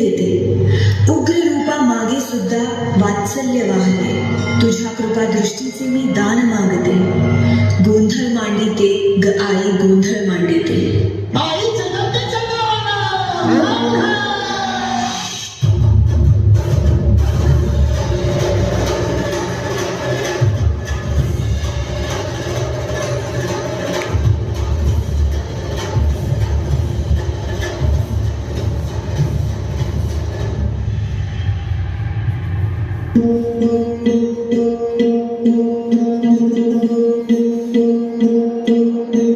देते. उग्र रूपा मागे सुद्धा वात्सल्य वाहते. तुझ्या कृपा दृष्टीचे मी दान मागते. गोंधळ मांडिते ग आई, गोंधळ मांडिते. आई जगदीच्या नावानं. Thank you.